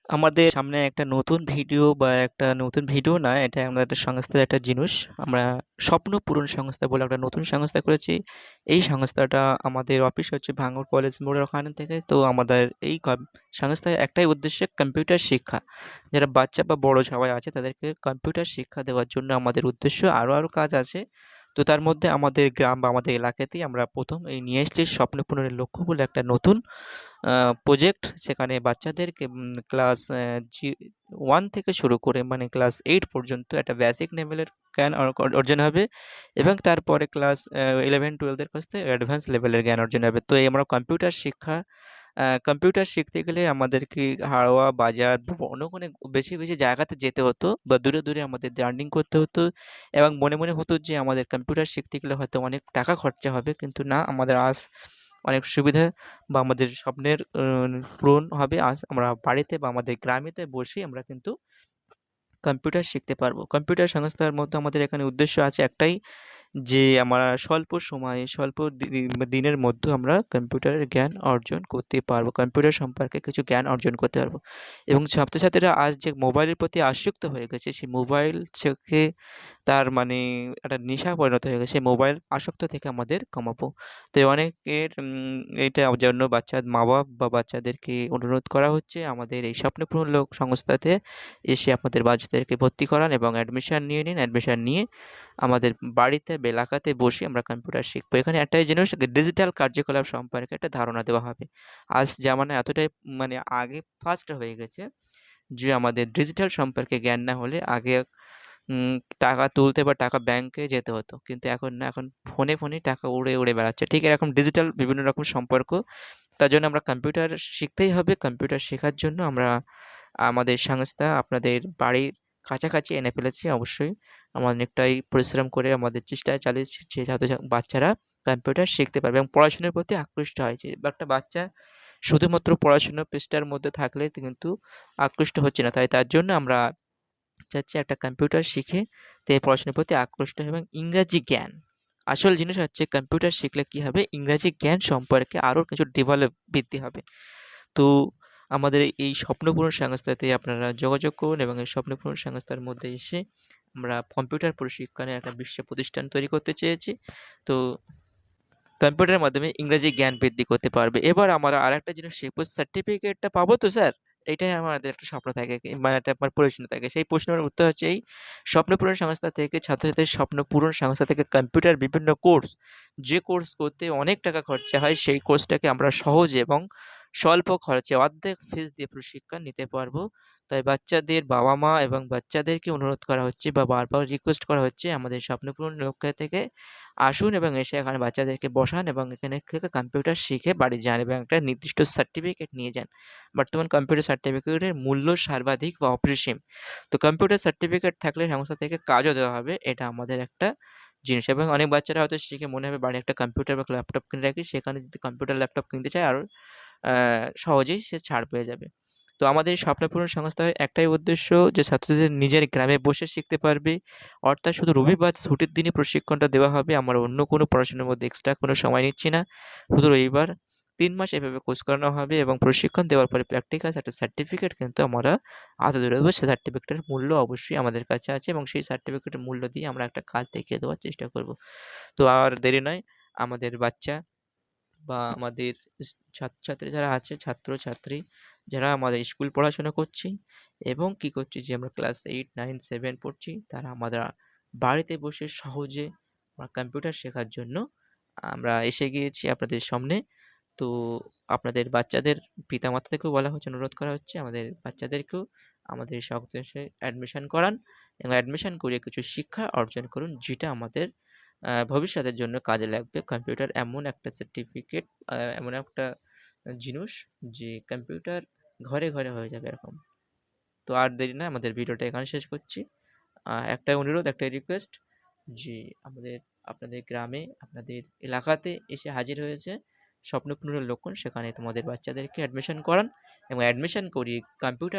আমাদের সামনে একটা নতুন ভিডিও বা একটা নতুন ভিডিও না, এটা আমাদের সংস্থার একটা জিনিস। আমরা স্বপ্ন পূরণ সংস্থা বলে একটা নতুন সংস্থা করেছি। এই সংস্থাটা আমাদের অফিস হচ্ছে ভাঙড় কলেজ মোড়ের ওখানে থেকে। তো আমাদের এই সংস্থার একটাই উদ্দেশ্য কম্পিউটার শিক্ষা। যারা বাচ্চা বা বড় সবাই আছে তাদেরকে কম্পিউটার শিক্ষা দেওয়ার জন্য আমাদের উদ্দেশ্য। আরও কাজ আছে। তো তার মধ্যে আমাদের গ্রাম বা আমাদের এলাকাতেই আমরা প্রথম এই নিয়ে এসেছি স্বপ্ন পূরণের লক্ষ্য বলে একটা নতুন প্রজেক্ট। সেখানে বাচ্চাদেরকে ক্লাস 1 থেকে শুরু করে মানে ক্লাস 8 পর্যন্ত একটা বেসিক লেভেলের জ্ঞান অর্জন হবে, এবং তারপরে ক্লাস 11-12 এর কাছ থেকে অ্যাডভান্স লেভেলের জ্ঞান অর্জন হবে। তো এই আমরা কম্পিউটার শিক্ষা, কম্পিউটার শিখতে গেলে আমাদেরকে হাওড়া বাজার বা অনেক অনেক বেশি বেশি জায়গাতে যেতে হতো, বা দূরে দূরে আমাদের জার্নি করতে হতো, এবং মনে মনে হতো যে আমাদের কম্পিউটার শিখতে গেলে হয়তো অনেক টাকা খরচা হবে, কিন্তু না, আমাদের আজ অনেক সুবিধা বা আমাদের স্বপ্নের পূরণ হবে। আজ আমরা বাড়িতে বা আমাদের গ্রামেতে বসেই আমরা কিন্তু কম্পিউটার শিখতে পারবো। কম্পিউটার সংস্থার মধ্যে আমাদের এখানে উদ্দেশ্য আছে একটাই, যে আমরা স্বল্প সময়ে স্বল্প দিনের মধ্যে আমরা কম্পিউটারের জ্ঞান অর্জন করতে পারবো, কম্পিউটার সম্পর্কে কিছু জ্ঞান অর্জন করতে পারবো। এবং ছাত্রছাত্রীরা আজ যে মোবাইলের প্রতি আসক্ত হয়ে গেছে, সেই মোবাইল থেকে তার মানে একটা নেশা পরিণত হয়ে গেছে। মোবাইল আসক্ত থেকে আমাদের কমাবো। তো অনেকের এইটার জন্য মা বাপ বা বাচ্চাদেরকে অনুরোধ করা হচ্ছে আমাদের এই স্বপ্নপূরণ সংস্থাতে এসে আপনাদের বাচ্চাদেরকে ভর্তি করান এবং অ্যাডমিশন নিয়ে নিন। অ্যাডমিশন নিয়ে আমাদের বাড়িতে বা এলাকাতে বসে আমরা কম্পিউটার শিখবো। এখানে একটাই জিনিস, ডিজিটাল কার্যকলাপ সম্পর্কে একটা ধারণা দেওয়া হবে। আজ জামানা এতটাই মানে আগে ফাস্ট হয়ে গেছে যে আমাদের ডিজিটাল সম্পর্কে জ্ঞান না হলে আগে উম টাকা তুলতে বা টাকা ব্যাংকে যেতে হতো। কিন্তু এখন না, এখন ফোনে ফোনেই টাকা উড়ে উড়ে বেড়াচ্ছে। ঠিক এরকম ডিজিটাল বিভিন্ন রকম সম্পর্ক। তার জন্য আমরা কম্পিউটার শিখতেই হবে। কম্পিউটার শেখার জন্য আমরা আমাদের সংস্থা আপনাদের বাড়ির কাছাকাছি এনে ফেলেছি। অবশ্যই আমরা অনেকটাই পরিশ্রম করে আমাদের চেষ্টা চালিয়েছি যে যাতে বাচ্চারা কম্পিউটার শিখতে পারবে এবং পড়াশোনার প্রতি আকৃষ্ট হয়। যে একটা বাচ্চা শুধুমাত্র পড়াশোনার পৃষ্ঠার মধ্যে থাকলে কিন্তু আকৃষ্ট হচ্ছে না। তাই তার জন্য আমরা চাচ্ছি একটা কম্পিউটার শিখে পড়াশোনার প্রতি আকৃষ্ট হয়, এবং ইংরাজি জ্ঞান। আসল জিনিস হচ্ছে কম্পিউটার শিখলে কী হবে, ইংরাজি জ্ঞান সম্পর্কে আরও কিছু বৃদ্ধি হবে। তো আমাদের এই স্বপ্নপূরণ সংস্থাতে আপনারা যোগাযোগ করুন, এবং এই স্বপ্নপূরণ সংস্থার মধ্যে এসে আমরা কম্পিউটার প্রশিক্ষণের একটা বিশ্ব প্রতিষ্ঠান তৈরি করতে চেয়েছি। তো কম্পিউটারের মাধ্যমে ইংরেজি জ্ঞান বৃদ্ধি করতে পারবে। এবার আমরা আরেকটা জিনিস শিখবো, সার্টিফিকেটটা পাবো তো স্যার? এটাই আমাদের একটা স্বপ্ন থাকে, মানে একটা আমার প্রশ্ন থাকে। সেই প্রশ্নের উত্তর হচ্ছে এই স্বপ্ন পূরণ সংস্থা থেকে ছাত্রছাত্রীদের স্বপ্ন পূরণ সংস্থা থেকে কম্পিউটার বিভিন্ন কোর্স, যে কোর্স করতে অনেক টাকা খরচা হয় সেই কোর্সটাকে আমরা সহজে এবং স্বল্প খরচে অর্ধেক ফিস দিয়ে প্রশিক্ষণ নিতে পারবো। তাই বাচ্চাদের বাবা-মা এবং বাচ্চাদেরকে অনুরোধ করা হচ্ছে বা বারবার রিকোয়েস্ট করা হচ্ছে আমাদের স্বপ্ন পূরণ লক্ষ্য থেকে আসুন এবং এসে এখানে বাচ্চাদেরকে বসান এবং এখানে থেকে কম্পিউটার শিখে বাড়ি যান এবং একটা নির্দিষ্ট সার্টিফিকেট নিয়ে যান। বর্তমান কম্পিউটার সার্টিফিকেটের মূল্য সর্বাধিক বা অপরিসীম। তো কম্পিউটার সার্টিফিকেট থাকলে সংস্থা থেকে কাজও দেওয়া হবে। এটা আমাদের একটা জিনিস, এবং অনেক বাচ্চারা হয়তো শিখে মনে হবে বাড়ি একটা কম্পিউটার বা ল্যাপটপ কিনে রাখি, সেখানে যদি কম্পিউটার ল্যাপটপ কিনতে চায় আরও সহজেই সে ছাড় পেয়ে যাবে। তো আমাদের এই স্বপ্নপূরণ সংস্থার একটাই উদ্দেশ্য, যে ছাত্রদের নিজের গ্রামে বসে শিখতে পারবে। অর্থাৎ শুধু রবিবার ছুটির দিনই প্রশিক্ষণটা দেওয়া হবে। আমরা অন্য কোনো পড়াশোনার মধ্যে এক্সট্রা কোনো সময় নিচ্ছি না। শুধু রবিবার ৩ মাস এভাবে কোর্স করানো হবে, এবং প্রশিক্ষণ দেওয়ার পরে প্র্যাকটিক্যাল একটা সার্টিফিকেট কিন্তু আমরা হাতে তুলে দেবো। সেই সার্টিফিকেটের মূল্য অবশ্যই আমাদের কাছে আছে, এবং সেই সার্টিফিকেটের মূল্য দিয়ে আমরা একটা কাজ দেখিয়ে দেওয়ার চেষ্টা করব। তো আর দেরি নয়, আমাদের বাচ্চা বা আমাদের ছাত্রছাত্রী যারা আছে, ছাত্রছাত্রী যারা আমাদের স্কুল পড়াশোনা করছি এবং কি করছি, যে আমরা ক্লাস 8, 9, 7 পড়ছি, তারা আমরা বাড়িতে বসে সহজে কম্পিউটার শেখার জন্য আমরা এসে গিয়েছি আপনাদের সামনে। তো আপনাদের বাচ্চাদের পিতামাতা থেকেও বলা হচ্ছে, অনুরোধ করা হচ্ছে আমাদের বাচ্চাদেরকেও আমাদের সংস্থা অ্যাডমিশন করান, এবং অ্যাডমিশন করিয়ে কিছু শিক্ষা অর্জন করুন, যেটা আমাদের ভবিষ্যতের জন্য কাজে লাগবে। কম্পিউটার এমন একটা সার্টিফিকেট, এমন একটা জিনিস, যে কম্পিউটার ঘরে ঘরে হয়ে যাবে এরকম। তো আর দেরি না, আমাদের ভিডিওটা এখানে শেষ করছি। একটাই অনুরোধ, একটাই রিকোয়েস্ট, যে আমাদের আপনাদের গ্রামে আপনাদের এলাকাতে এসে হাজির হয়েছে স্বপ্নপূরণের লক্ষণ, সেখানে তোমাদের বাচ্চাদেরকে অ্যাডমিশন করান এবং অ্যাডমিশন করিয়ে কম্পিউটার